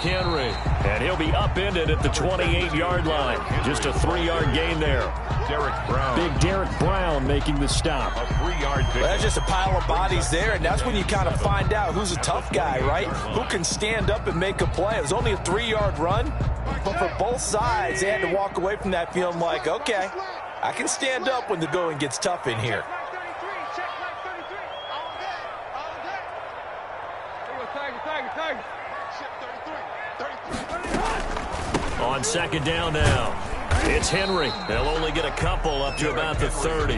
Derrick Henry. And he'll be upended at the 28-yard line. Just a 3-yard gain there. Big Derrick Brown making the stop. A 3-yard pick. Well, that's just a pile of bodies there, and that's when you kind of find out who's a tough guy, right? Who can stand up and make a play. It was only a 3-yard run, but for both sides, they had to walk away from that feeling like, okay, I can stand up when the going gets tough in here. On second down now, it's Henry. They'll only get a couple up to about the 30.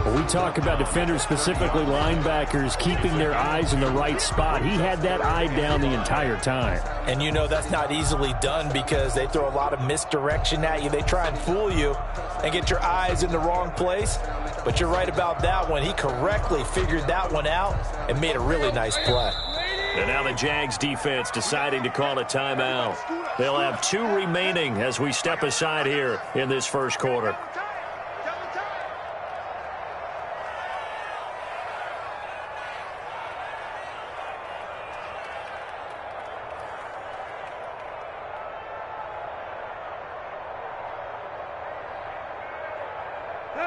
When we talk about defenders, specifically linebackers, keeping their eyes in the right spot, he had that eye down the entire time. And you know that's not easily done because they throw a lot of misdirection at you. They try and fool you and get your eyes in the wrong place. But you're right about that one. He correctly figured that one out and made a really nice play. And now the Jags defense deciding to call a timeout. They'll have 2 remaining as we step aside here in this first quarter.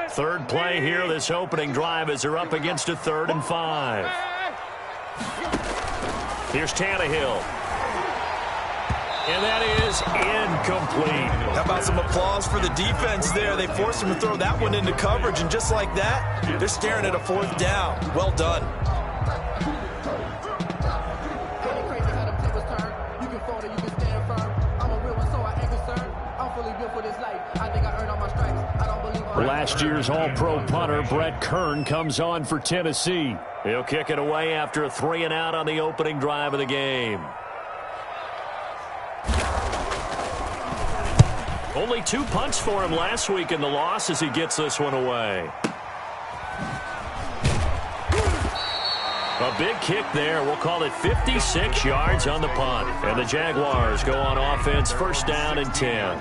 Third play here, this opening drive as they're up against a 3rd and 5. Here's Tannehill. And that is incomplete. How about some applause for the defense there? They forced him to throw that one into coverage, and just like that, they're staring at a 4th down. Well done. Last year's All-Pro punter, Brett Kern, comes on for Tennessee. He'll kick it away after a 3-and-out on the opening drive of the game. Only 2 punts for him last week in the loss as he gets this one away. A big kick there. We'll call it 56 yards on the punt. And the Jaguars go on offense, 1st down and 10.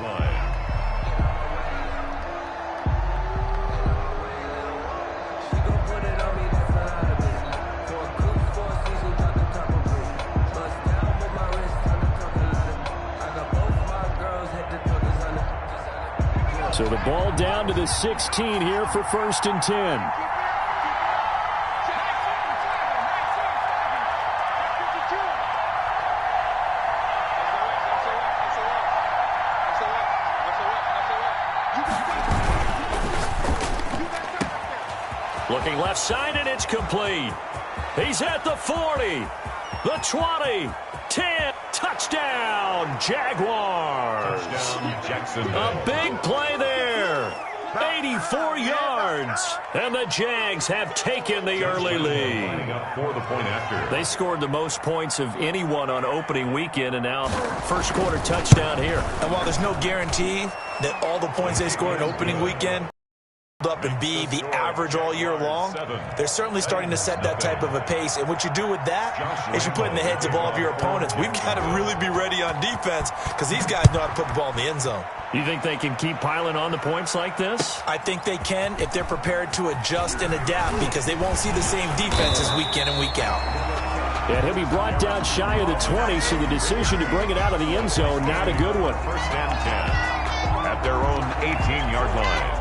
So the ball down to the 16 here for 1st and 10. Looking left side, and it's complete. He's at the 40, the 20, 10. Touchdown, Jaguars. A big play there. 84 yards. And the Jags have taken the early lead. They scored the most points of anyone on opening weekend, and now first quarter touchdown here. And while there's no guarantee that all the points they scored in opening weekend up and be the average all year long, they're certainly starting to set that type of a pace. And what you do with that is you put in the heads of all of your opponents, we've got to really be ready on defense because these guys know how to put the ball in the end zone. You think they can keep piling on the points like this? I think they can if they're prepared to adjust and adapt because they won't see the same defenses week in and week out. And he'll be brought down shy of the 20, so the decision to bring it out of the end zone, not a good one. 1st and 10 at their own 18-yard line.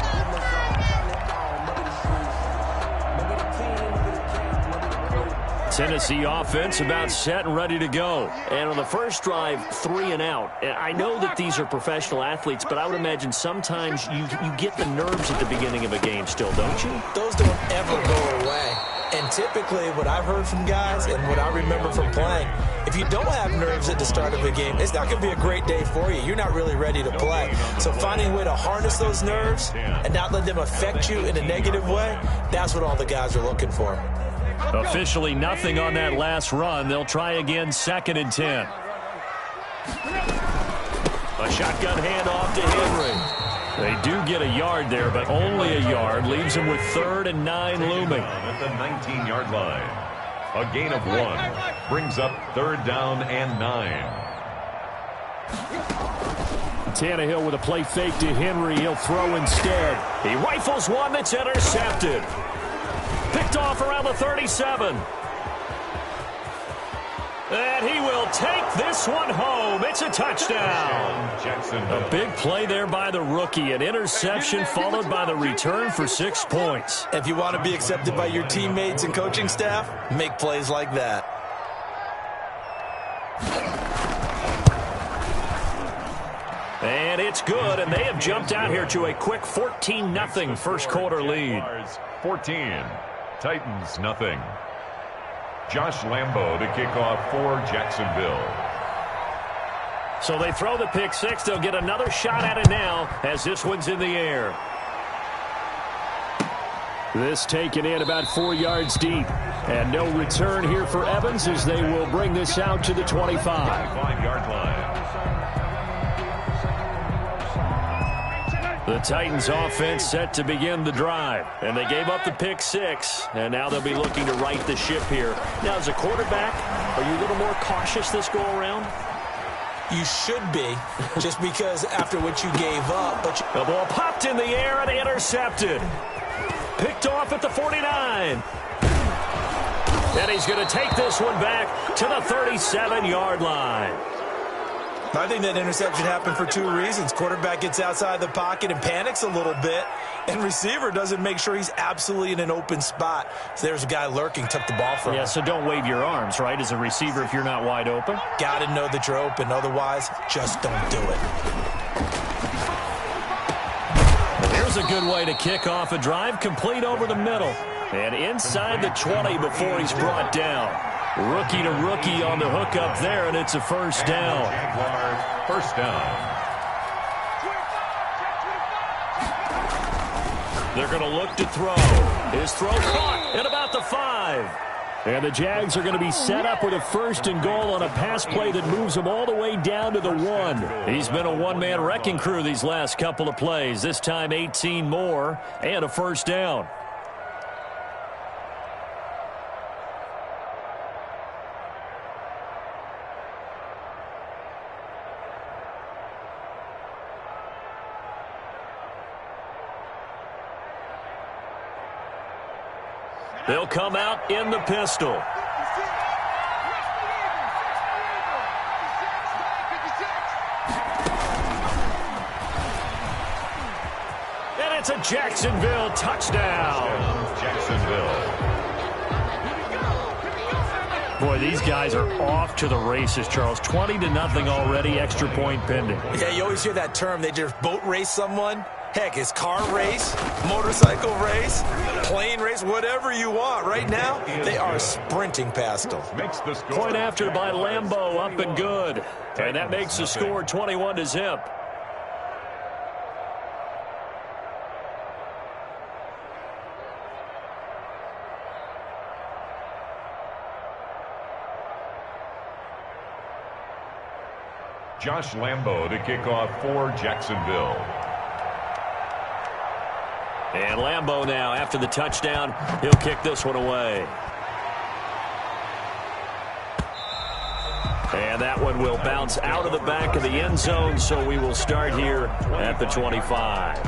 Tennessee offense about set and ready to go. And on the first drive, 3-and-out. I know that these are professional athletes, but I would imagine sometimes you get the nerves at the beginning of a game still, don't you? Those don't ever go away. And typically what I've heard from guys and what I remember from playing, if you don't have nerves at the start of a game, it's not going to be a great day for you. You're not really ready to play. So finding a way to harness those nerves and not let them affect you in a negative way, that's what all the guys are looking for. Officially nothing on that last run. They'll try again, 2nd and 10. A shotgun handoff to Henry. They do get a yard there, but only a yard. Leaves them with 3rd and 9 looming. At the 19-yard line. A gain of 1. Brings up 3rd down and 9. Tannehill with a play fake to Henry. He'll throw instead. He rifles one that's intercepted. Picked off around the 37. And he will take this one home. It's a touchdown. A big play there by the rookie. An interception followed by the return for 6 points. If you want to be accepted by your teammates and coaching staff, make plays like that. And it's good, and they have jumped out here to a quick 14-0 first quarter lead. 14, Titans nothing. Josh Lambo to kick off for Jacksonville. So they throw the pick six. They'll get another shot at it now as this one's in the air. This taken in about 4 yards deep. And no return here for Evans as they will bring this out to the 25. 25-yard line. The Titans offense set to begin the drive. And they gave up the pick six. And now they'll be looking to right the ship here. Now, as a quarterback, are you a little more cautious this go-around? You should be, just because after what you gave up. But the ball popped in the air and intercepted. Picked off at the 49. And he's going to take this one back to the 37-yard line. I think that interception happened for 2 reasons. Quarterback gets outside the pocket and panics a little bit, and receiver doesn't make sure he's absolutely in an open spot. So there's a guy lurking, took the ball from him. Yeah, so don't wave your arms, right, as a receiver if you're not wide open. Got to know that you're open. Otherwise, just don't do it. Here's a good way to kick off a drive, complete over the middle. And inside the 20 before he's brought down. Rookie to rookie on the hookup there, and it's a first down. First down. They're going to look to throw. His throw caught at about the 5. And the Jags are going to be set up with a first and goal on a pass play that moves them all the way down to the 1. He's been a one-man wrecking crew these last couple of plays. This time 18 more and a first down. They'll come out in the pistol. And it's a Jacksonville touchdown. Jacksonville. Boy, these guys are off to the races, Charles. 20-0 already, extra point pending. Yeah, you always hear that term. They just boat race someone. Heck, it's car race, motorcycle race, plane race, whatever you want. Right now, they are sprinting past them. Point after by Lambo, up and good. And that makes the score 21-0. Josh Lambo to kick off for Jacksonville. And Lambo now, after the touchdown, he'll kick this one away. And that one will bounce out of the back of the end zone, so we will start here at the 25.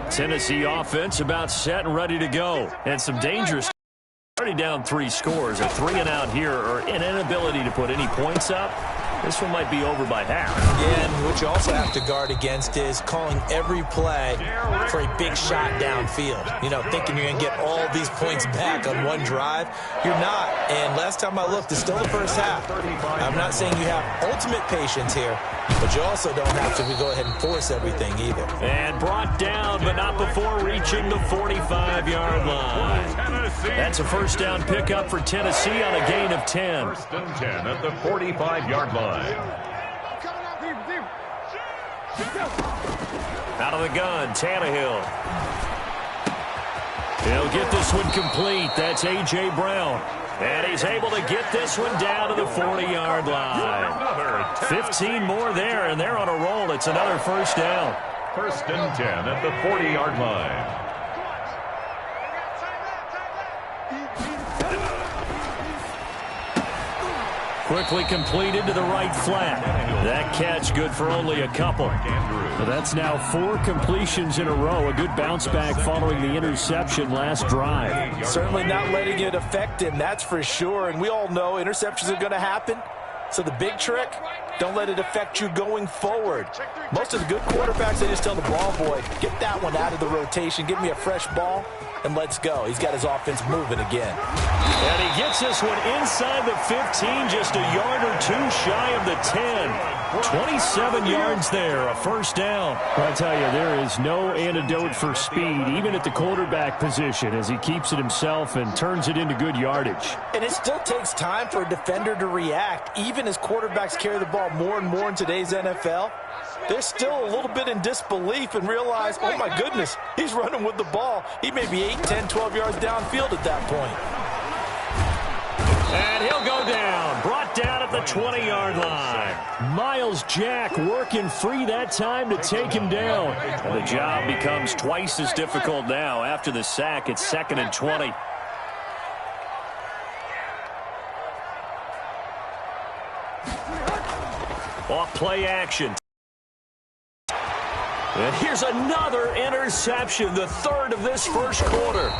Tennessee offense about set and ready to go. And some dangerous. Already down 3 scores. A 3 and out here, or an inability to put any points up. This one might be over by half. Yeah, and what you also have to guard against is calling every play for a big shot downfield. You know, thinking you're going to get all these points back on one drive. You're not. And last time I looked, it's still the first half. I'm not saying you have ultimate patience here, but you also don't have to go ahead and force everything either. And brought down, but not before reaching the 45-yard line. That's a first down pickup for Tennessee on a gain of 10. First and 10 at the 45-yard line. Out of the gun, Tannehill. He'll get this one complete. That's A.J. Brown. And he's able to get this one down to the 40-yard line. 15 more there, and they're on a roll. It's another first down. First and 10 at the 40-yard line. Quickly completed to the right flat. That catch good for only a couple. So that's now 4 completions in a row. A good bounce back following the interception last drive. Certainly not letting it affect him, that's for sure. And we all know interceptions are going to happen. So the big trick, don't let it affect you going forward. Most of the good quarterbacks, they just tell the ball boy, get that one out of the rotation, give me a fresh ball, and let's go. He's got his offense moving again. And he gets this one inside the 15, just a yard or two shy of the 10. 27 yards there, a first down. I tell you, there is no antidote for speed, even at the quarterback position, as he keeps it himself and turns it into good yardage. And it still takes time for a defender to react. Even as quarterbacks carry the ball more and more in today's NFL, they're still a little bit in disbelief and realize, oh my goodness, he's running with the ball. He may be 8, 10, 12 yards downfield at that point. And he'll go down, brought down at the 20-yard line. Miles Jack working free that time to take him down. And the job becomes twice as difficult now. After the sack, it's 2nd and 20. Off play action. And here's another interception, the 3rd of this first quarter.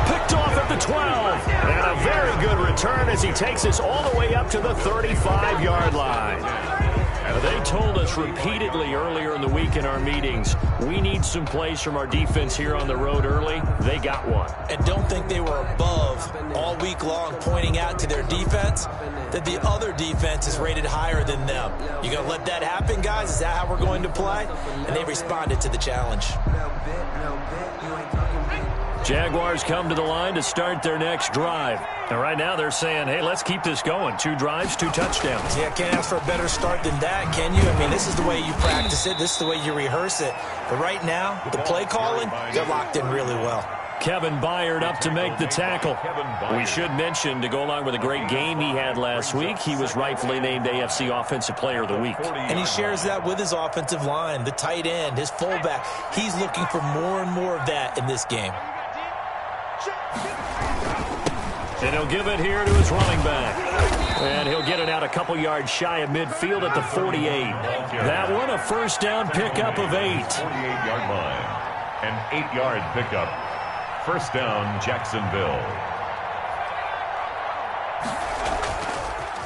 Picked off at the 12. And a very good return as he takes us all the way up to the 35-yard line. They told us repeatedly earlier in the week in our meetings, we need some plays from our defense here on the road early. They got one. And don't think they were above all week long pointing out to their defense that the other defense is rated higher than them. You going to let that happen, guys? Is that how we're going to play? And they responded to the challenge. Jaguars come to the line to start their next drive. And right now they're saying, hey, let's keep this going. 2 drives, 2 touchdowns. Yeah, can't ask for a better start than that, can you? I mean, this is the way you practice it. This is the way you rehearse it. But right now, the play calling, they're locked in really well. Kevin Byard up to make the tackle. We should mention, to go along with a great game he had last week, he was rightfully named AFC Offensive Player of the Week. And he shares that with his offensive line, the tight end, his fullback. He's looking for more and more of that in this game. And he'll give it here to his running back. And he'll get it out a couple yards shy of midfield at the 48. That one a first down pickup of 8. 48-yard line. An 8-yard pickup. First down, Jacksonville.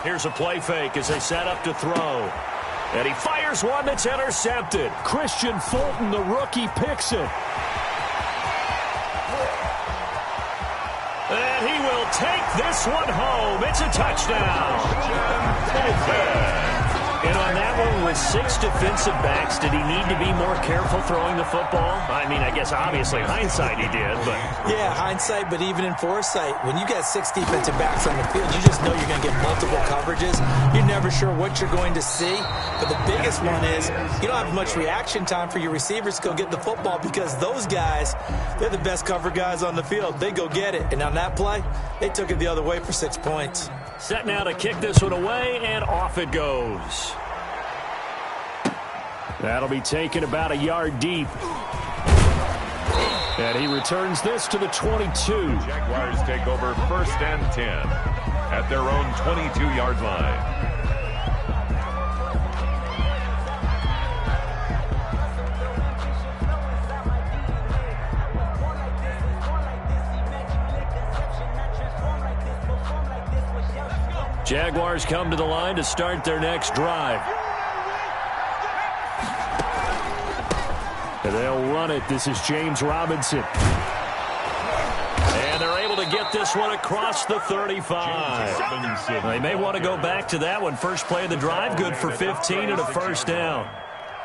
Here's a play fake as they set up to throw. And he fires one that's intercepted. Christian Fulton, the rookie, picks it. And he will take this one home. It's a touchdown. And on that one with 6 defensive backs, did he need to be more careful throwing the football? I mean, I guess obviously hindsight he did, but... Yeah, hindsight, but even in foresight, when you got 6 defensive backs on the field, you just know you're going to get multiple coverages. You're never sure what you're going to see. But the biggest one is you don't have much reaction time for your receivers to go get the football because those guys, they're the best cover guys on the field. They go get it. And on that play, they took it the other way for 6 points. Set now to kick this one away, and off it goes. That'll be taken about a yard deep. And he returns this to the 22. Jaguars take over 1st and 10 at their own 22-yard line. Jaguars come to the line to start their next drive. And they'll run it. This is James Robinson. And they're able to get this one across the 35. They may want to go back to that one. First play of the drive, good for 15 and a first down.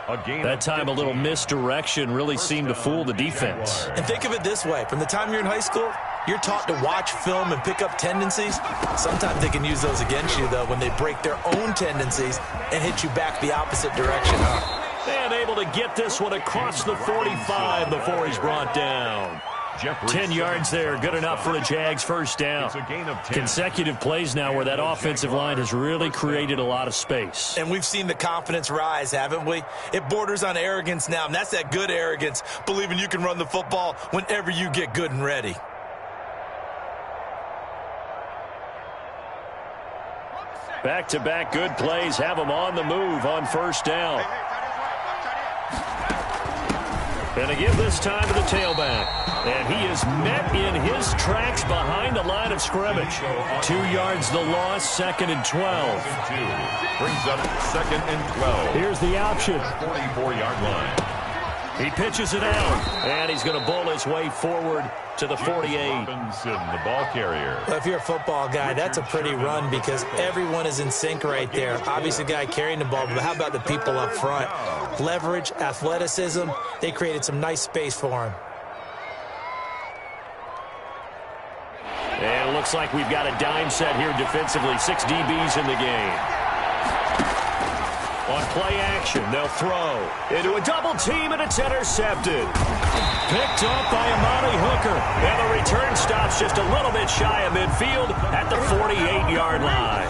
That time a little misdirection really seemed to fool the defense. And think of it this way. From the time you're in high school, you're taught to watch film and pick up tendencies. Sometimes they can use those against you, though, when they break their own tendencies and hit you back the opposite direction. And able to get this one across the 45 before he's brought down. 10 yards there, good enough for a Jags first down. Consecutive plays now where that offensive line has really created a lot of space. And we've seen the confidence rise, haven't we? It borders on arrogance now, and that's that good arrogance, believing you can run the football whenever you get good and ready. Back-to-back good plays have him on the move on first down. And to give this time to the tailback. And he is met in his tracks behind the line of scrimmage. 2 yards the loss, 2nd and 12. Brings up 2nd and 12. Here's the option. 44-yard line. He pitches it out, and he's going to bowl his way forward to the 48. Robinson, the ball carrier. Well, if you're a football guy, that's a pretty run because everyone is in sync right there. Obviously, the guy carrying the ball, but how about the people up front? Leverage, athleticism, they created some nice space for him. And it looks like we've got a dime set here defensively. 6 DBs in the game. On play action, they'll throw into a double team, and it's intercepted. Picked up by Amani Hooker. And the return stops just a little bit shy of midfield at the 48-yard line.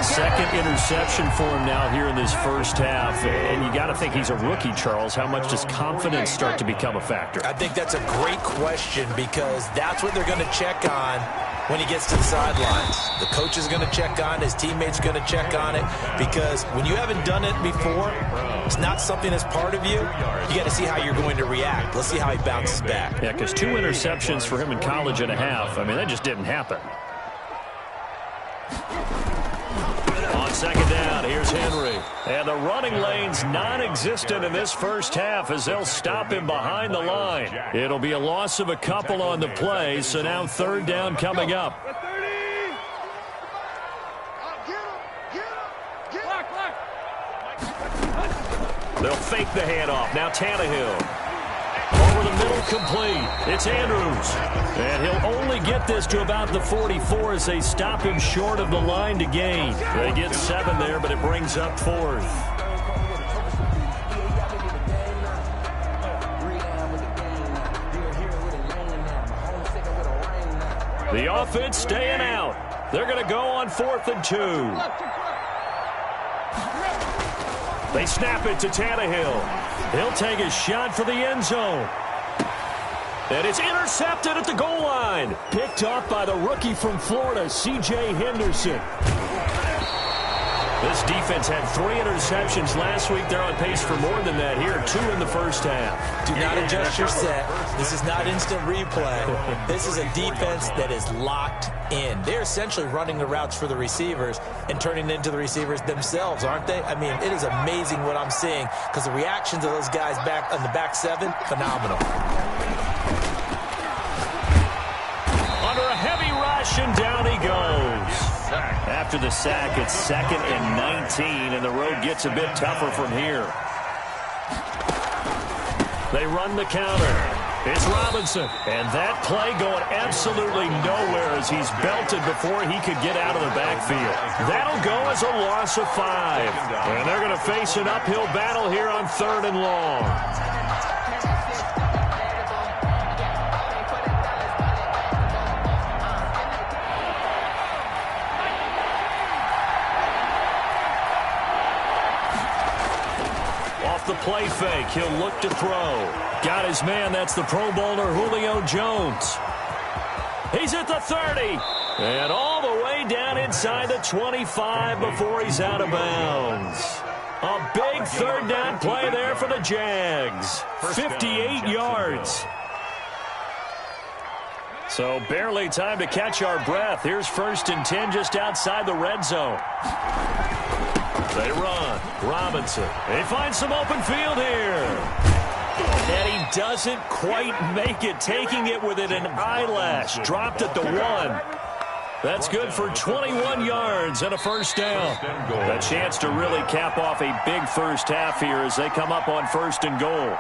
2nd interception for him now here in this first half. And you got to think he's a rookie, Charles. How much does confidence start to become a factor? I think that's a great question because that's what they're going to check on when he gets to the sidelines. The coach is going to check on, his teammates going to check on it, because when you haven't done it before, it's not something that's part of you. You got to see how you're going to react. Let's see how he bounces back. Yeah, because 2 interceptions for him in college and a half. I mean, that just didn't happen. On 2nd down, here's Henry. And the running lane's non-existent in this first half as they'll stop him behind the line. It'll be a loss of a couple on the play, so now 3rd down coming up. They'll fake the handoff. Now Tannehill. Over the middle, complete. It's Andrews. And he'll only get this to about the 44 as they stop him short of the line to gain. They get 7 there, but it brings up 4th. The offense staying out. They're going to go on 4th and 2. They snap it to Tannehill. He'll take a shot for the end zone. And it's intercepted at the goal line. Picked up by the rookie from Florida, C.J. Henderson. This defense had 3 interceptions last week. They're on pace for more than that here. 2 in the first half. Do not adjust your set. This is not instant replay. This is a defense that is locked in. They're essentially running the routes for the receivers and turning into the receivers themselves, aren't they? I mean, it is amazing what I'm seeing because the reactions of those guys back on the back 7, phenomenal. Under a heavy rush, and down he goes. After the sack, it's 2nd and 19, and the road gets a bit tougher from here. They run the counter. It's Robinson. And that play going absolutely nowhere as he's belted before he could get out of the backfield. That'll go as a loss of 5. And they're going to face an uphill battle here on 3rd and long. The play fake. He'll look to throw. Got his man. That's the Pro Bowler Julio Jones. He's at the 30. And all the way down inside the 25 before he's out of bounds. A big 3rd down play there for the Jags. 58 yards. So barely time to catch our breath. Here's 1st and 10 just outside the red zone. They run. Robinson. They find some open field here. And he doesn't quite make it, taking it within an eyelash. Dropped at the 1. That's good for 21 yards and a 1st down. A chance to really cap off a big first half here as they come up on 1st and goal.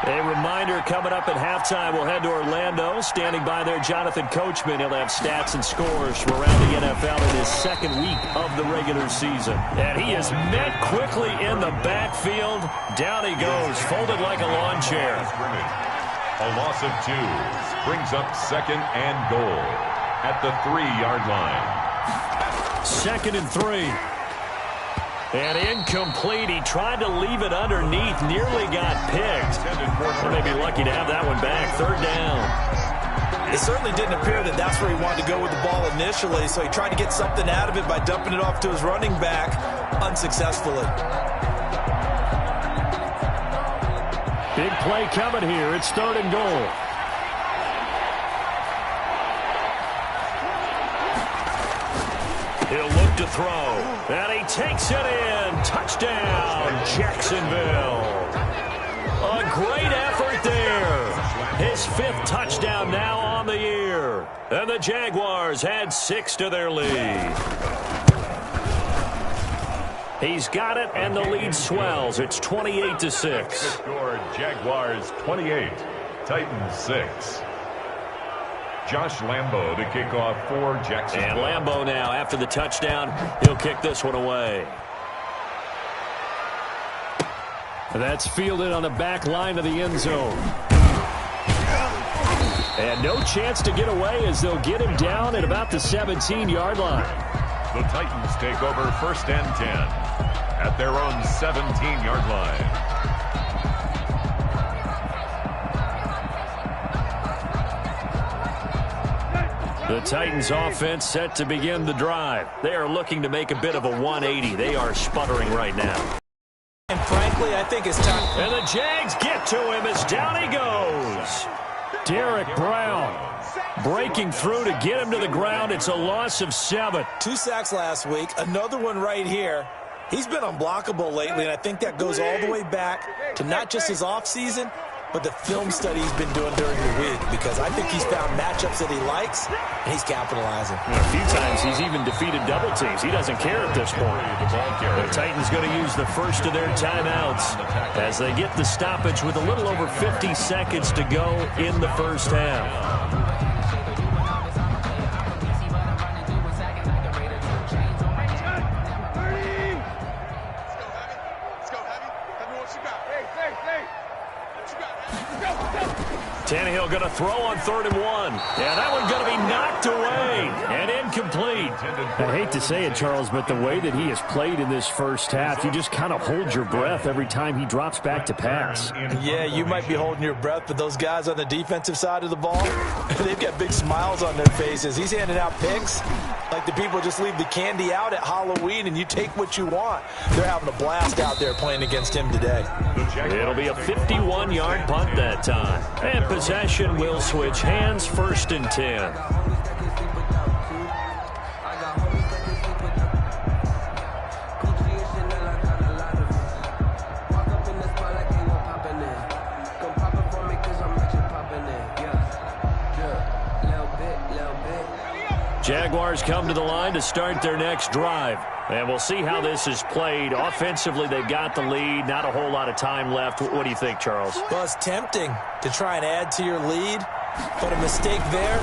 A reminder coming up at halftime, we'll head to Orlando. Standing by there, Jonathan Coachman. He'll have stats and scores from around the NFL in his 2nd week of the regular season. And he is met quickly in the backfield. Down he goes, folded like a lawn chair. A loss of 2 brings up 2nd and goal at the 3-yard line. 2nd and 3. And incomplete. He tried to leave it underneath. Nearly got picked. They may be lucky to have that one back. 3rd down. It certainly didn't appear that that's where he wanted to go with the ball initially, so he tried to get something out of it by dumping it off to his running back unsuccessfully. Big play coming here. It's 3rd and goal. He'll look to throw, and he takes it in. Touchdown, Jacksonville. A great effort there. His 5th touchdown now on the year. And the Jaguars add 6 to their lead. He's got it, and the lead swells. It's 28-6. Score Jaguars 28, Titans 6. Josh Lambo to kick off for Jacksonville. And Lambo now, after the touchdown, he'll kick this one away. That's fielded on the back line of the end zone. And no chance to get away as they'll get him down at about the 17-yard line. The Titans take over 1st and 10 at their own 17-yard line. The Titans offense set to begin the drive. They are looking to make a bit of a 180. They are sputtering right now. And frankly, I think it's time. And the Jags get to him as down he goes. Derek Brown breaking through to get him to the ground. It's a loss of 7. 2 sacks last week, another one right here. He's been unblockable lately, and I think that goes all the way back to not just his offseason, but the film study he's been doing during the week, because I think he's found matchups that he likes, and he's capitalizing. A few times he's even defeated double teams. He doesn't care at this point. The Titans going to use the first of their timeouts as they get the stoppage with a little over 50 seconds to go in the first half. Tannehill going to throw on 3rd and 1. Yeah, that one going to be knocked away and incomplete. I hate to say it, Charles, but the way that he has played in this first half, you just kind of hold your breath every time he drops back to pass. Yeah, you might be holding your breath, but those guys on the defensive side of the ball, they've got big smiles on their faces. He's handing out picks like the people just leave the candy out at Halloween and you take what you want. They're having a blast out there playing against him today. It'll be a 51-yard punt that time. And possession will switch hands, 1st and 10. Jaguars come to the line to start their next drive. And we'll see how this is played. Offensively, they've got the lead. Not a whole lot of time left. What do you think, Charles? Well, it's tempting to try and add to your lead, but a mistake there,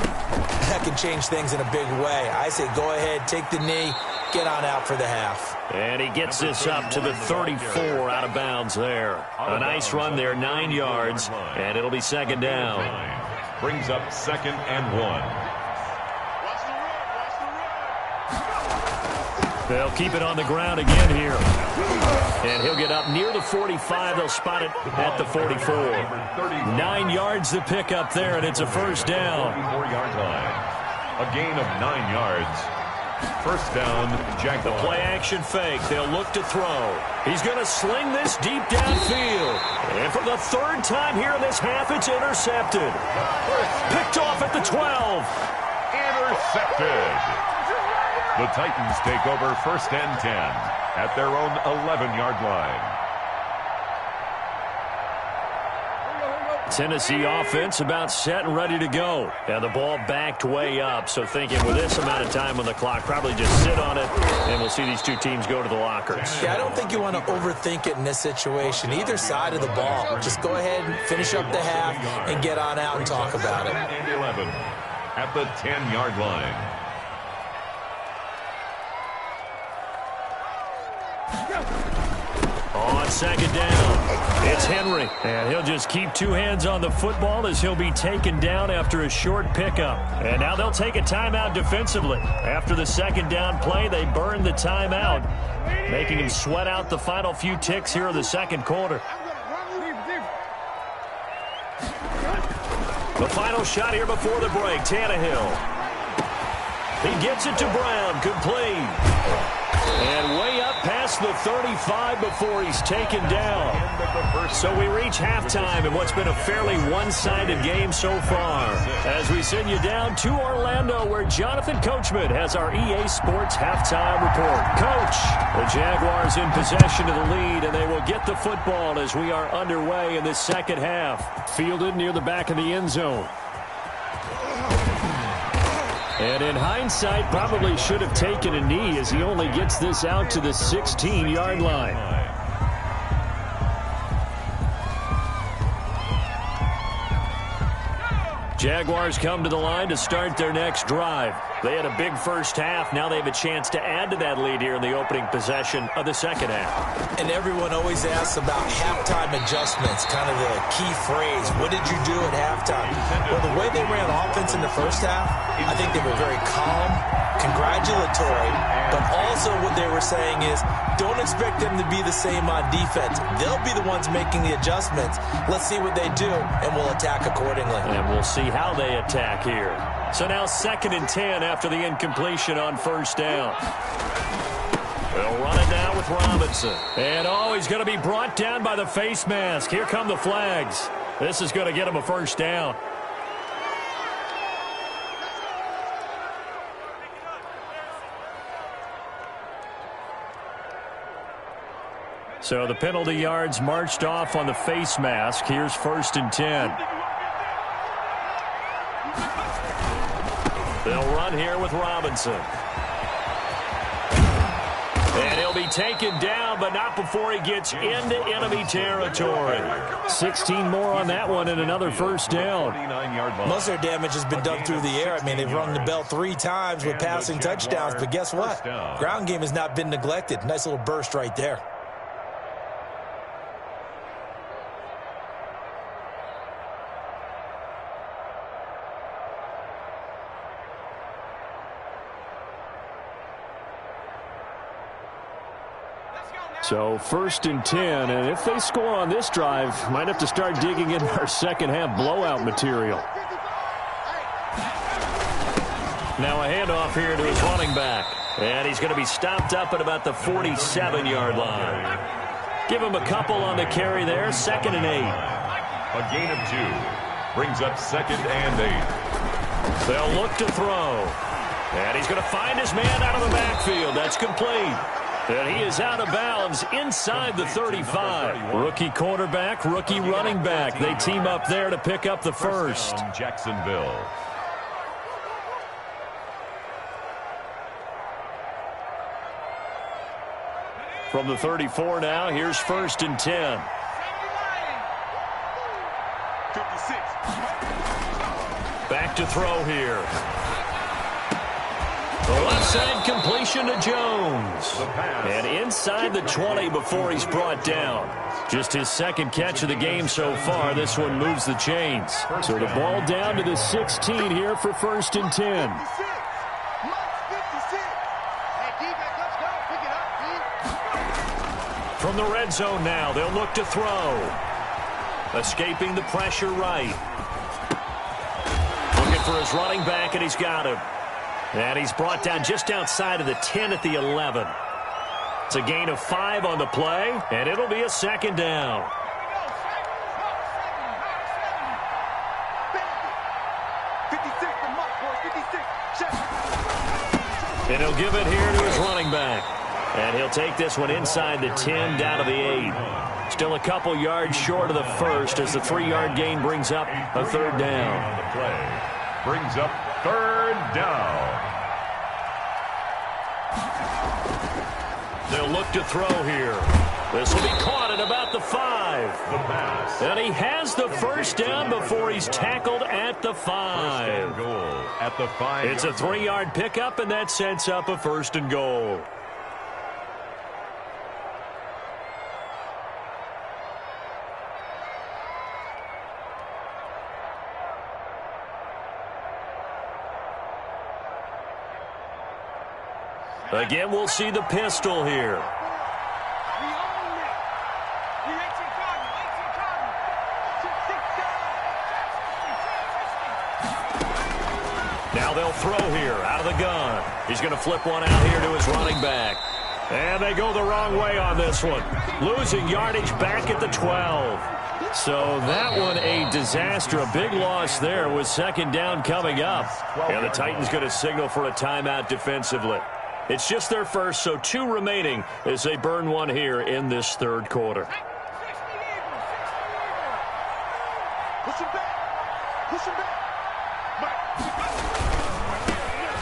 that can change things in a big way. I say go ahead, take the knee, get on out for the half. And he gets this up to the 34 out of bounds there. A nice run there, 9 yards, and it'll be 2nd down. Brings up 2nd and 1. They'll keep it on the ground again here. And he'll get up near the 45. They'll spot it at the 44. 9 yards to pick up there, and it's a 1st down. 44-yard line. A gain of 9 yards. 1st down, Jaguars. The play-action fake. They'll look to throw. He's going to sling this deep downfield. And for the 3rd time here in this half, it's intercepted. Picked off at the 12. Intercepted. The Titans take over 1st and 10 at their own 11-yard line. Tennessee offense about set and ready to go. And the ball backed way up, so thinking with this amount of time on the clock, probably just sit on it, and we'll see these two teams go to the lockers. Yeah, I don't think you want to overthink it in this situation. Either side of the ball. Just go ahead and finish up the half and get on out and talk about it. And 11 at the 10-yard line. On 2nd down, it's Henry. And he'll just keep 2 hands on the football as he'll be taken down after a short pickup. And now they'll take a timeout defensively. After the 2nd down play, they burn the timeout, making him sweat out the final few ticks here in the 2nd quarter. The final shot here before the break, Tannehill. He gets it to Brown, complete. And way up past the 35 before he's taken down. So we reach halftime in what's been a fairly one-sided game so far. As we send you down to Orlando, where Jonathan Coachman has our EA Sports halftime report. Coach, the Jaguars in possession of the lead, and they will get the football as we are underway in this second half. Fielded near the back of the end zone. And in hindsight, probably should have taken a knee as he only gets this out to the 16-yard line. Jaguars come to the line to start their next drive. They had a big first half. Now they have a chance to add to that lead here in the opening possession of the second half. And everyone always asks about halftime adjustments, kind of the key phrase. What did you do at halftime? Well, the way they ran offense in the first half, I think they were very calm, congratulatory, but also what they were saying is don't expect them to be the same on defense. They'll be the ones making the adjustments. Let's see what they do, and we'll attack accordingly. And we'll see how they attack here. So now 2nd and 10 after the incompletion on first down. They'll run it now with Robinson. And he's going to be brought down by the face mask. Here come the flags. This is going to get him a first down. So the penalty yards marched off on the face mask. Here's 1st and 10. They'll run here with Robinson. And he'll be taken down, but not before he gets into enemy territory. 16 more on that one and another first down. Most of their damage has been done through the air. I mean, they've rung the bell 3 times with passing touchdowns, but guess what? Ground game has not been neglected. Nice little burst right there. So 1st and 10, and if they score on this drive, might have to start digging in our second half blowout material. Now a handoff here to his running back. And he's going to be stopped up at about the 47-yard line. Give him a couple on the carry there, 2nd and 8. A gain of 2 brings up 2nd and 8. They'll look to throw. And he's going to find his man out of the backfield. That's complete. And he is out of bounds inside the 35. Rookie quarterback, rookie running back. They team up there to pick up the first. Jacksonville. From the 34 now, here's 1st and 10. 56. Back to throw here. The left side completion to Jones. And inside the 20 before he's brought down. Just his 2nd catch of the game so far. This one moves the chains. So the ball down to the 16 here for 1st and 10. From the red zone now, they'll look to throw. Escaping the pressure right. Looking for his running back, and he's got him. And he's brought down just outside of the 10 at the 11. It's a gain of 5 on the play, and it'll be a 2nd down. And he'll give it here to his running back. And he'll take this one inside the 10 down to the 8. Still a couple yards short of the first as the 3-yard gain brings up a 3rd down. On the play brings up 3rd down. They'll look to throw here. This will be caught at about the 5. The pass. And he has the first down before he's tackled at the 5. 1st and goal at the 5. It's a 3-yard pickup, and that sets up a 1st and goal. Again, we'll see the pistol here. Now they'll throw here out of the gun. He's going to flip one out here to his running back. And they go the wrong way on this one. Losing yardage back at the 12. So that one a disaster. A big loss there with second down coming up. And the Titans going to signal for a timeout defensively. It's just their first, so 2 remaining as they burn one here in this third quarter.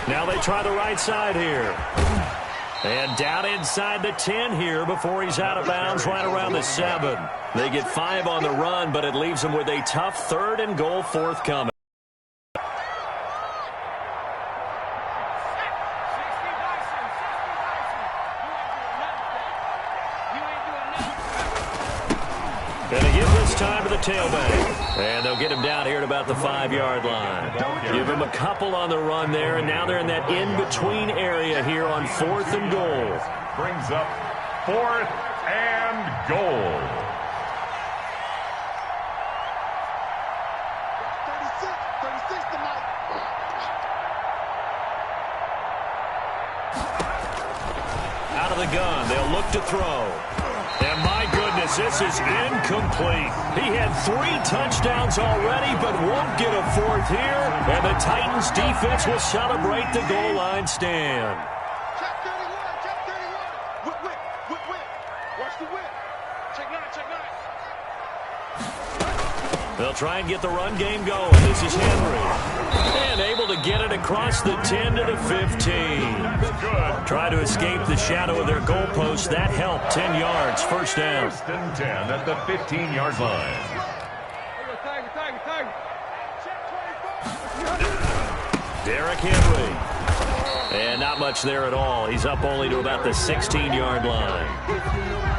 Now they try the right side here. And down inside the 10 here before he's out of bounds right around the 7. They get 5 on the run, but it leaves them with a tough 3rd and goal forthcoming. And they give this time to the tailback. And they'll get him down here at about the 5-yard line. Give him a couple on the run there, and now they're in that in-between area here on 4th and goal. Brings up 4th and goal. 36 tonight. Out of the gun, they'll look to throw. And my goodness, this is incomplete. He had 3 touchdowns already, but won't get a 4th here. And the Titans defense will celebrate the goal line stand. Check 31, check 31. Whip. Watch the whip. Check 9, check 9. They'll try and get the run game going. This is Henry. And able to get it across the 10 to the 15. Try to escape the shadow of their goalpost. That helped. 10 yards, first down. 1st and 10 at the 15-yard line. Derrick Henry. And not much there at all. He's up only to about the 16-yard line.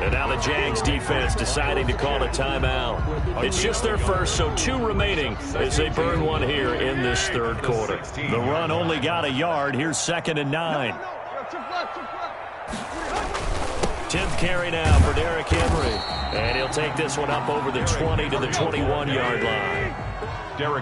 And now the Jags defense deciding to call a timeout. It's just their first, so 2 remaining as they burn one here in this third quarter. The run only got a yard. Here's 2nd and 9. 10th carry now for Derrick Henry. And he'll take this one up over the 20 to the 21-yard line.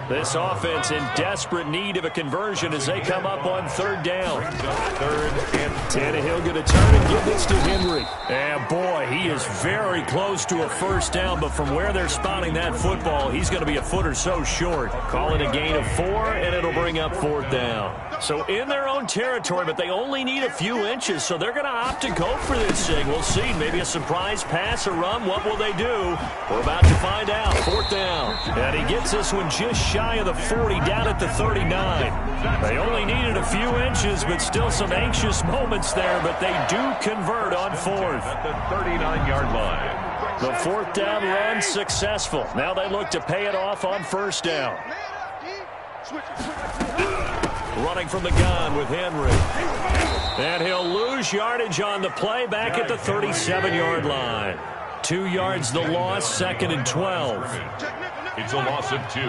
This offense in desperate need of a conversion as they come up on 3rd down. 3rd and Tannehill going to turn and give this to Henry. And boy, he is very close to a first down, but from where they're spotting that football, he's going to be a foot or so short. Call it a gain of 4, and it'll bring up 4th down. So in their own territory, but they only need a few inches, so they're going to opt to go for this thing. We'll see. Maybe a surprise pass or run. What will they do? We're about to find out. 4th down. And he gets this one just shy of the 40, down at the 39. They only needed a few inches, but still some anxious moments there, but they do convert on 4th. At the 39-yard line. The 4th down run successful. Now they look to pay it off on 1st down. Running from the gun with Henry. And he'll lose yardage on the play back at the 37-yard line. 2 yards the loss, 2nd and 12. It's a loss of 2.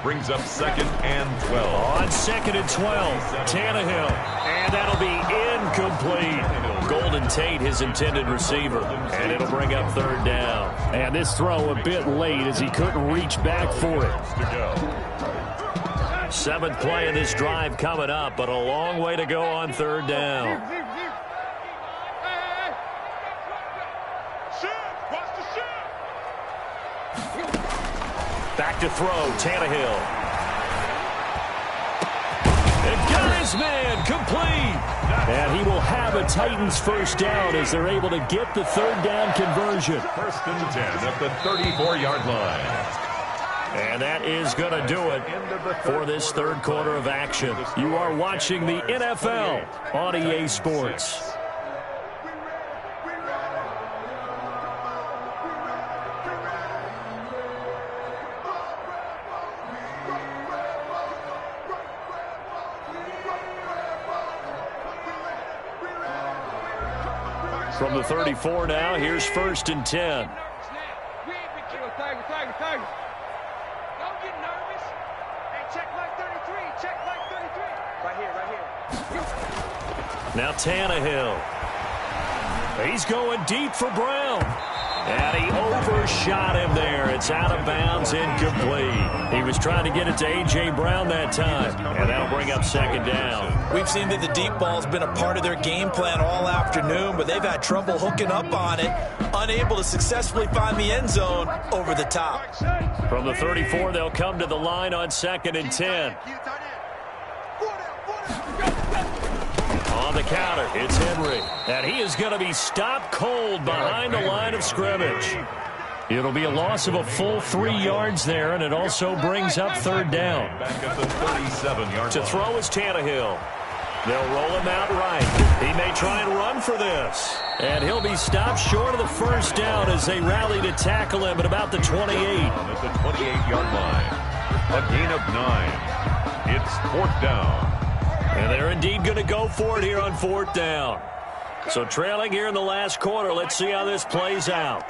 Brings up 2nd and 12. On 2nd and 12, Tannehill. And that'll be incomplete. Golden Tate, his intended receiver. And it'll bring up 3rd down. And this throw a bit late as he couldn't reach back for it. To go. 7th play of this drive coming up, but a long way to go on 3rd down. Back to throw, Tannehill. And got his man, complete. And he will have a Titans first down as they're able to get the 3rd down conversion. 1st and 10 at the 34-yard line. And that is going to do it for this third quarter of action. You are watching the NFL on EA Sports. From the 34 now, here's 1st and 10. Now Tannehill. He's going deep for Brown. And he overshot him there. It's out of bounds, incomplete. He was trying to get it to A.J. Brown that time, and that'll bring up second down. We've seen that the deep ball's been a part of their game plan all afternoon, but they've had trouble hooking up on it, unable to successfully find the end zone over the top. From the 34, they'll come to the line on 2nd and 10. On the counter, it's Henry. And he is going to be stopped cold behind the line of scrimmage. It'll be a loss of a full 3 yards there, and it also brings up 3rd down. Back at the 37-yard To line. throw is Tannehill. They'll roll him out right. He may try and run for this. And he'll be stopped short of the first down as they rally to tackle him at about the 28. At the 28-yard line. A gain of 9. It's 4th down. And they're indeed going to go for it here on 4th down. So trailing here in the last quarter. Let's see how this plays out.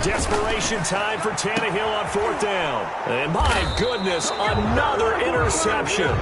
Desperation time for Tannehill on 4th down. And my goodness, another interception.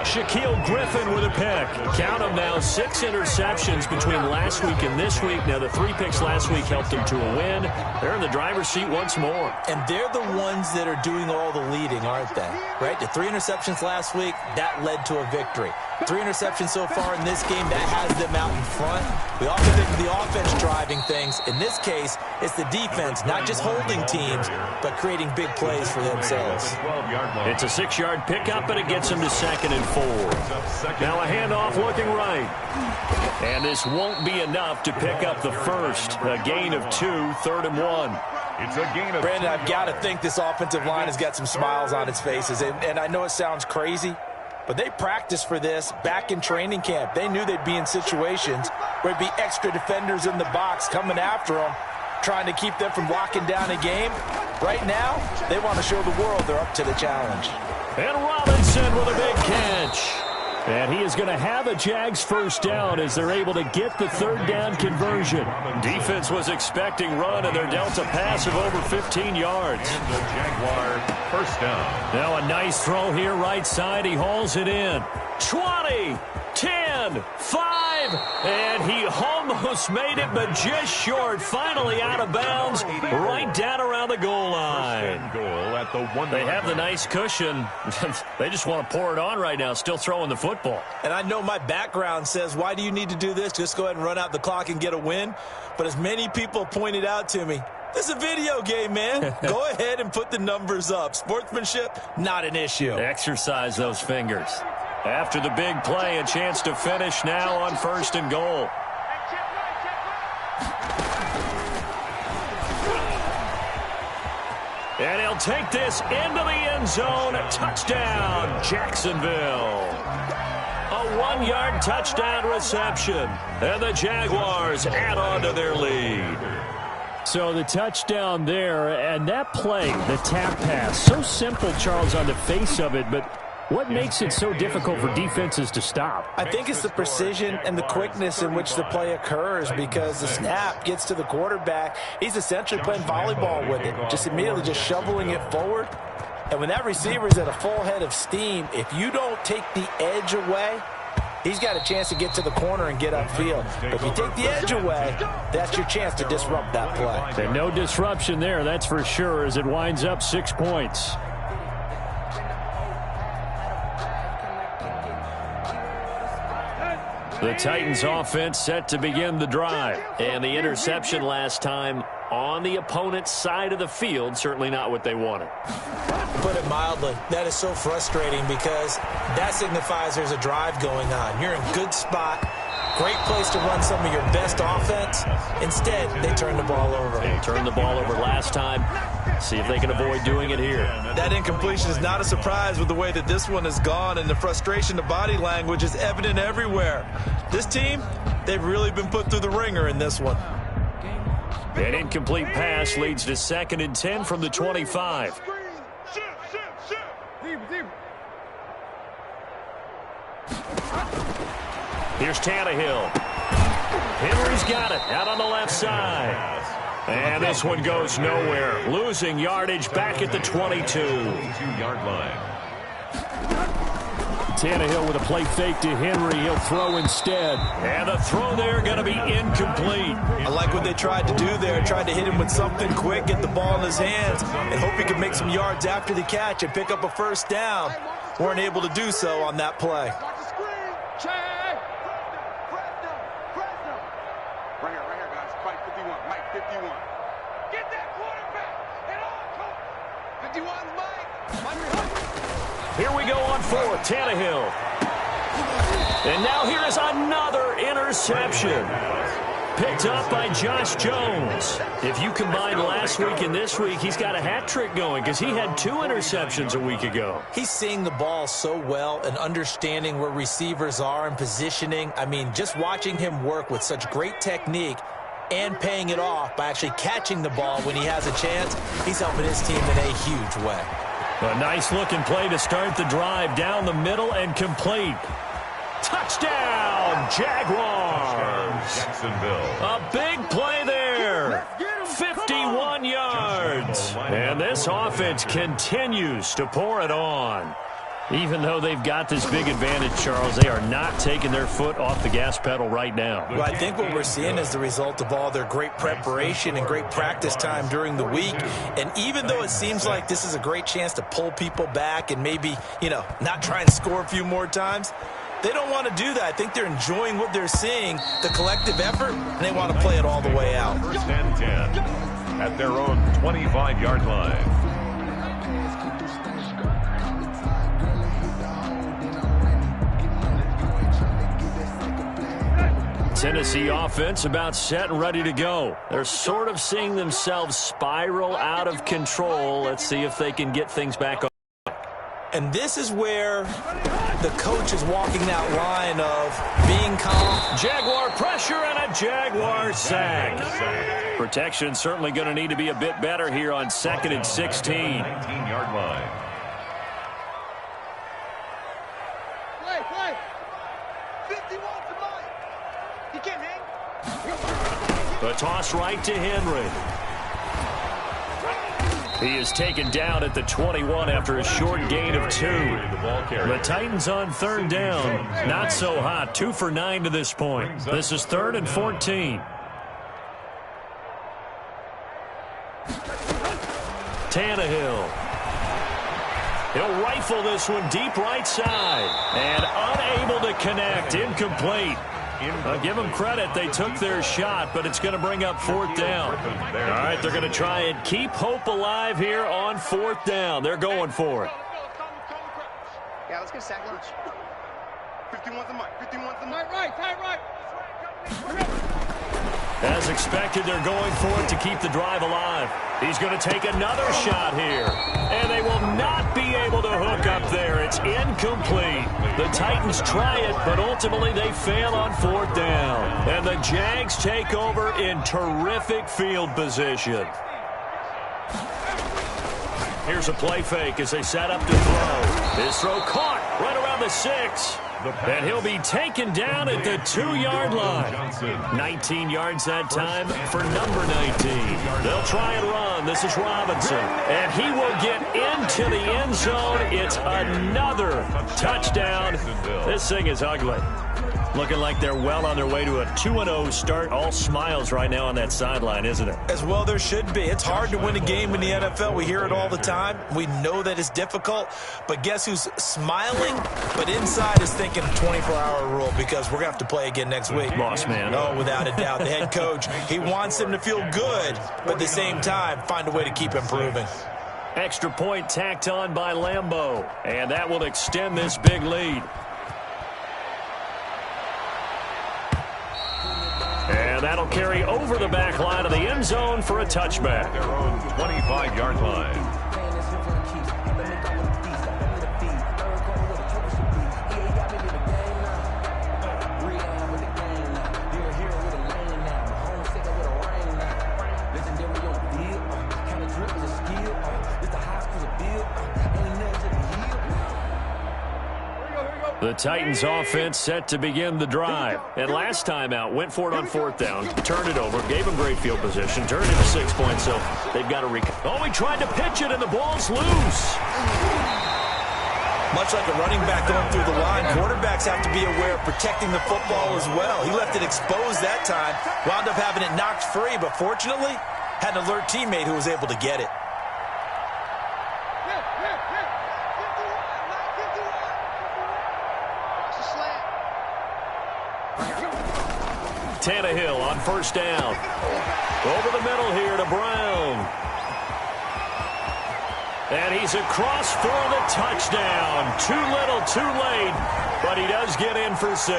Shaquille Griffin with a pick. Count them now, 6 interceptions between last week and this week. Now, the 3 picks last week helped them to a win. They're in the driver's seat once more. And they're the ones that are doing all the leading, aren't they? Right? The 3 interceptions last week, that led to a victory. 3 interceptions so far in this game, that has them out in front. We often think of the offense driving things. In this case, it's the defense, not just holding teams, but creating big plays for themselves. It's a 6-yard pickup, and it gets them to 2nd and 4. Now a handoff looking right. And this won't be enough to pick up the first. A gain of 2, 3rd and 1. It's a gain of Brandon, I've got to think this offensive line has got some smiles on its faces. And I know it sounds crazy, but they practiced for this back in training camp. They knew they'd be in situations where there'd be extra defenders in the box coming after them, trying to keep them from locking down a game. Right now, they want to show the world they're up to the challenge. And Robinson with a big catch. And he is going to have a Jags first down as they're able to get the 3rd down conversion. Defense was expecting run, and they're dealt a pass of over 15 yards. the Jaguar first down. Now a nice throw here right side. He hauls it in. 20, 10, 5, and he almost made it, but just short. Finally out of bounds, right down around the goal line. Goal at the 1. They have the nice cushion. They just want to pour it on right now, still throwing the football. And I know my background says, why do you need to do this? Just go ahead and run out the clock and get a win. But as many people pointed out to me, this is a video game, man. Go ahead and put the numbers up. Sportsmanship, not an issue. Exercise those fingers. After the big play, a chance to finish now on 1st and goal. And he'll take this into the end zone. Touchdown, Jacksonville. A 1-yard touchdown reception. And the Jaguars add on to their lead. So the touchdown there, and that play, the tap pass, so simple, Charles, on the face of it, but what makes it so difficult for defenses to stop? I think it's the precision and the quickness in which the play occurs, because the snap gets to the quarterback. He's essentially playing volleyball with it, just immediately just shoveling it forward. And when that receiver's at a full head of steam, if you don't take the edge away, he's got a chance to get to the corner and get upfield. But if you take the edge away, that's your chance to disrupt that play. And no disruption there, that's for sure, as it winds up 6 points. The Titans offense set to begin the drive. And the interception last time on the opponent's side of the field, certainly not what they wanted. Put it mildly, that is so frustrating, because that signifies there's a drive going on. You're in a good spot, great place to run some of your best offense. Instead, they turn the ball over. They turned the ball over last time. See if they can avoid doing it here. That incompletion is not a surprise with the way that this one has gone, and the frustration, the body language is evident everywhere. This team, they've really been put through the ringer in this one. An incomplete pass leads to 2nd and 10 from the 25. Here's Tannehill. Henry's got it out on the left side. And this one goes nowhere. Losing yardage back at the 22. 22-yard line. Tannehill with a play fake to Henry. He'll throw instead. And the throw there going to be incomplete. I like what they tried to do there. Tried to hit him with something quick, get the ball in his hands, and hope he could make some yards after the catch and pick up a first down. Weren't able to do so on that play. Right here, guys. Fight 51. Mike, 51. Get that quarterback. And on, 51's Mike. Here we go on fourth. Tannehill. And now here is another interception. Picked up by Josh Jones. If you combine last week and this week, he's got a hat trick going because he had 2 interceptions a week ago. He's seeing the ball so well and understanding where receivers are and positioning. I mean, just watching him work with such great technique and paying it off by actually catching the ball when he has a chance, he's helping his team in a huge way. A nice-looking play to start the drive down the middle and complete. Touchdown, Jaguars. Jacksonville. A big play there. 51 yards. And this offense continues to pour it on. Even though they've got this big advantage, Charles, they are not taking their foot off the gas pedal right now. Well, I think what we're seeing is the result of all their great preparation and great practice time during the week. And even though it seems like this is a great chance to pull people back and maybe, not try and score a few more times, they don't want to do that. I think they're enjoying what they're seeing, the collective effort, and they want to play it all the way out. First and 10 at their own 25-yard line. Tennessee offense about set and ready to go. They're sort of seeing themselves spiral out of control. Let's see if they can get things back on. And this is where the coach is walking that line of being calm. Jaguar pressure and a Jaguar sack. Protection certainly going to need to be a bit better here on 2nd and 16. 19-yard line. Play. 51 to Mike. He can't hang. The toss right to Henry. He is taken down at the 21 after a short gain of 2. The Titans on 3rd down. Not so hot. 2 for 9 to this point. This is 3rd and 14. Tannehill. He'll rifle this one deep right side. And unable to connect. Incomplete. Give them credit. They took their shot, but it's going to bring up 4th down. All right, they're going to try and keep hope alive here on 4th down. They're going for it. Yeah, let's get a sack lunch. 51's the Mike. 51's the Mike. Right. As expected, they're going for it to keep the drive alive. He's going to take another shot here. And they will not be able to hook up there. It's incomplete. The Titans try it, but ultimately they fail on 4th down. And the Jags take over in terrific field position. Here's a play fake as they set up to throw. His throw caught right around the 6. And he'll be taken down at the 2-yard line. 19 yards that time for number 19. They'll try and run. This is Robinson. And he will get into the end zone. It's another touchdown. This thing is ugly. Looking like they're well on their way to a 2-0 start. All smiles right now on that sideline, isn't it? As well there should be. It's hard to win a game in the NFL. We hear it all the time. We know that it's difficult. But guess who's smiling? But inside is thinking 24-hour rule because we're going to have to play again next week. Boss man. Oh, without a doubt. The head coach, he wants him to feel good, but at the same time, find a way to keep improving. Extra point tacked on by Lambeau. And that will extend this big lead. And that'll carry over the back line of the end zone for a touchback. Their own 25-yard line. The Titans offense set to begin the drive. And last time out, went for it on 4th down, turned it over, gave them great field position, turned it to 6 points, so they've got to recover. Oh, he tried to pitch it, and the ball's loose. Much like a running back going through the line, quarterbacks have to be aware of protecting the football as well. He left it exposed that time, wound up having it knocked free, but fortunately, had an alert teammate who was able to get it. Tannehill on first down. Over the middle here to Brown. And he's across for the touchdown. Too little, too late. But he does get in for 6.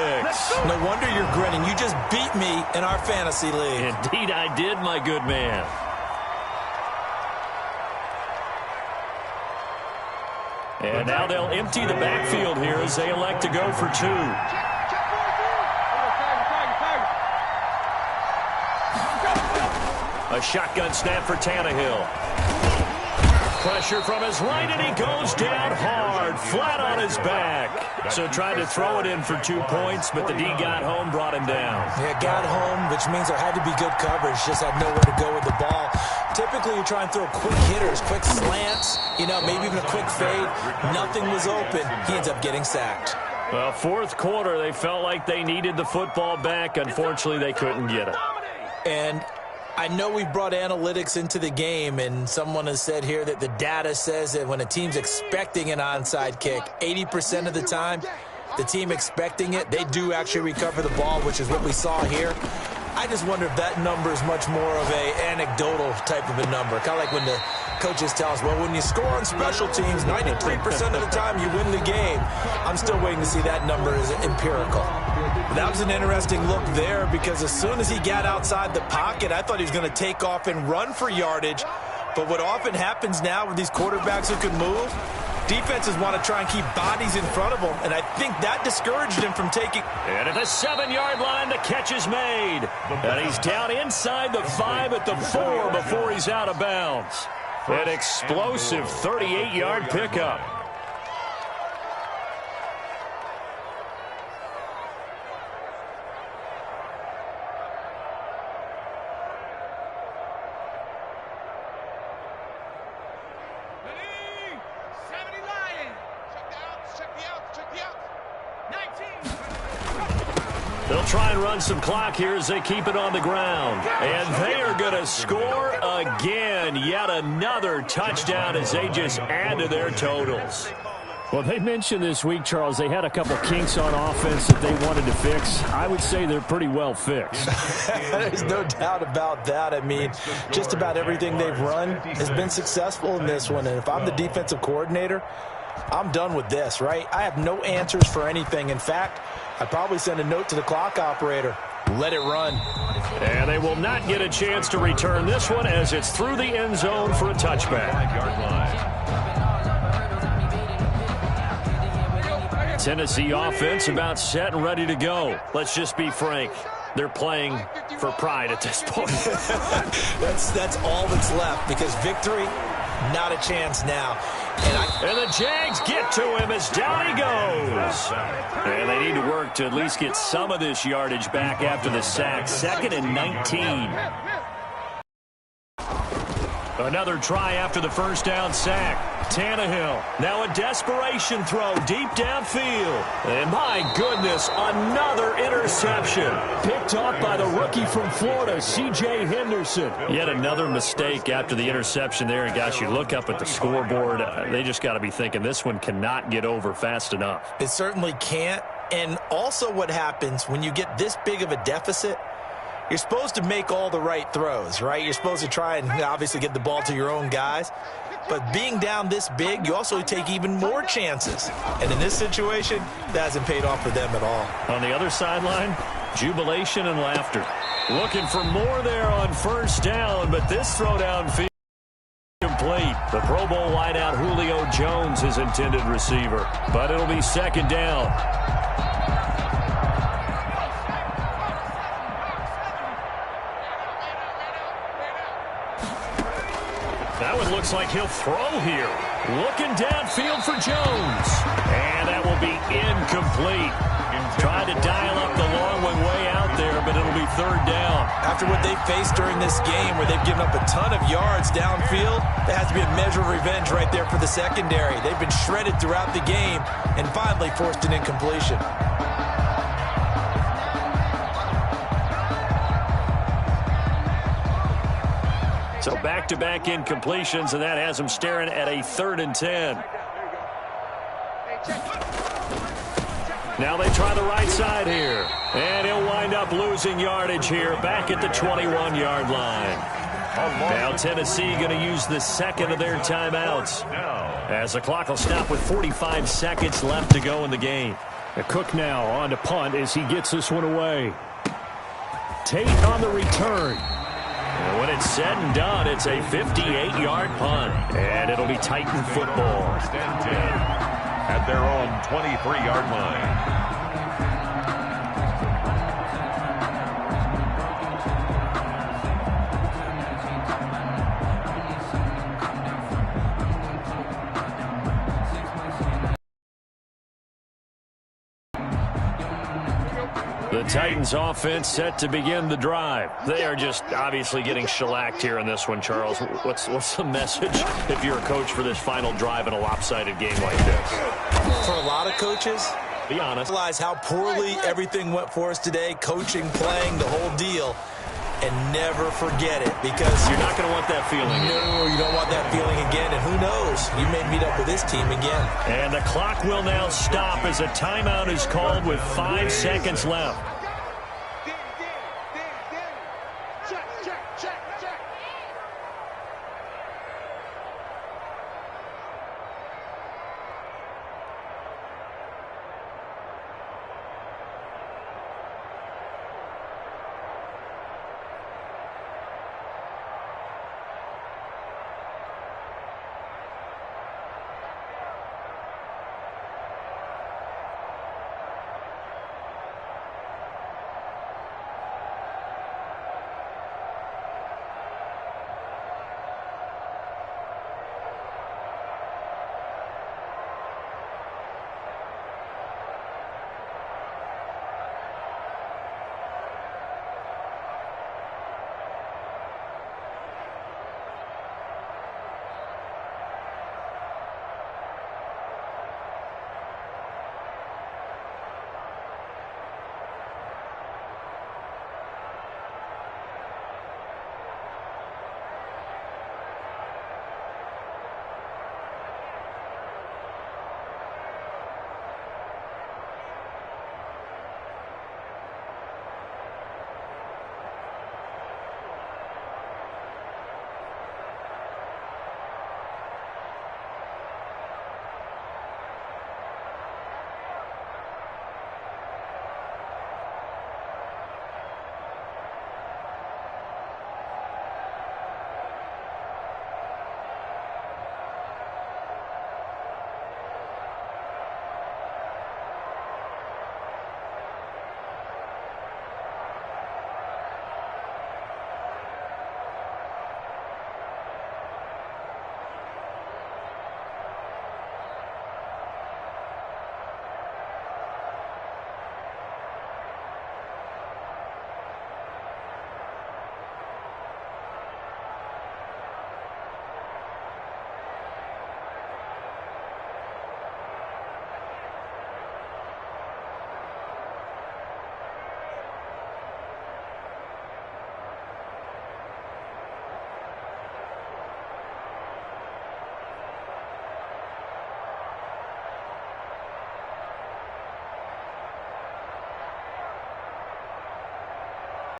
No wonder you're grinning. You just beat me in our fantasy league. Indeed I did, my good man. And now they'll empty the backfield here as they elect to go for 2. A shotgun snap for Tannehill. Pressure from his right, and he goes down hard, flat on his back. So tried to throw it in for 2 points, but the D got home, brought him down. Yeah, got home, which means there had to be good coverage. Just had nowhere to go with the ball. Typically, you try and throw quick hitters, quick slants, maybe even a quick fade. Nothing was open. He ends up getting sacked. Well, fourth quarter, they felt like they needed the football back. Unfortunately, they couldn't get it. And I know we brought analytics into the game, and someone has said here that the data says that when a team's expecting an onside kick, 80% of the time, the team expecting it, they do actually recover the ball, which is what we saw here. I just wonder if that number is much more of a anecdotal type of a number. Kind of like when the coaches tell us, well, when you score on special teams, 93% of the time you win the game. I'm still waiting to see that number as empirical. That was an interesting look there because as soon as he got outside the pocket, I thought he was going to take off and run for yardage. But what often happens now with these quarterbacks who can move, defenses want to try and keep bodies in front of them, and I think that discouraged him from taking. And at the 7-yard line, the catch is made. And he's down inside the 5 at the 4 before he's out of bounds. An explosive 38-yard pickup. They'll try and run some clock here as they keep it on the ground. And they are going to score again. Yet another touchdown as they just add to their totals. Well, they mentioned this week, Charles, they had a couple kinks on offense that they wanted to fix. I would say they're pretty well fixed. There's no doubt about that. I mean, just about everything they've run has been successful in this one. And if I'm the defensive coordinator, I'm done with this, right? I have no answers for anything. In fact, I'd probably send a note to the clock operator. Let it run. And they will not get a chance to return this one as it's through the end zone for a touchback. Tennessee offense about set and ready to go. Let's just be frank. They're playing for pride at this point. That's all that's left because victory, not a chance now. And the Jags get to him as down he goes. And they need to work to at least get some of this yardage back after the sack. 2nd and 19. Another try after the first down sack. Tannehill, now a desperation throw deep downfield. And my goodness, another interception. Picked off by the rookie from Florida, C.J. Henderson. Yet another mistake after the interception there. And gosh, you look up at the scoreboard, they just got to be thinking this one cannot get over fast enough. It certainly can't. And also what happens when you get this big of a deficit, you're supposed to make all the right throws, right? You're supposed to try and obviously get the ball to your own guys. But being down this big, you also take even more chances. And in this situation, that hasn't paid off for them at all. On the other sideline, jubilation and laughter. Looking for more there on first down, but this throw downfield complete. The Pro Bowl wideout Julio Jones, his intended receiver. But it'll be 2nd down. That one looks like he'll throw here. Looking downfield for Jones. And that will be incomplete. Trying to dial up the long one way out there, but it'll be third down. After what they faced during this game where they've given up a ton of yards downfield, there has to be a measure of revenge right there for the secondary. They've been shredded throughout the game and finally forced an incompletion. So back-to-back incompletions, and that has them staring at a 3rd and 10. Now they try the right side here. And he'll wind up losing yardage here back at the 21-yard line. Now Tennessee going to use the second of their timeouts as the clock will stop with 45 seconds left to go in the game. Cook now on to punt as he gets this one away. Tate on the return. And when it's said and done, it's a 58-yard punt. And it'll be Titan football. At their own 23-yard line. The Titans offense set to begin the drive. They are just obviously getting shellacked here in this one, Charles. What's the message if you're a coach for this final drive in a lopsided game like this? For a lot of coaches, be honest, realize how poorly everything went for us today, coaching, playing, the whole deal, and never forget it because you're not going to want that feeling. No, you don't want that feeling again, and who knows? You may meet up with this team again. And the clock will now stop as a timeout is called with 5 seconds left.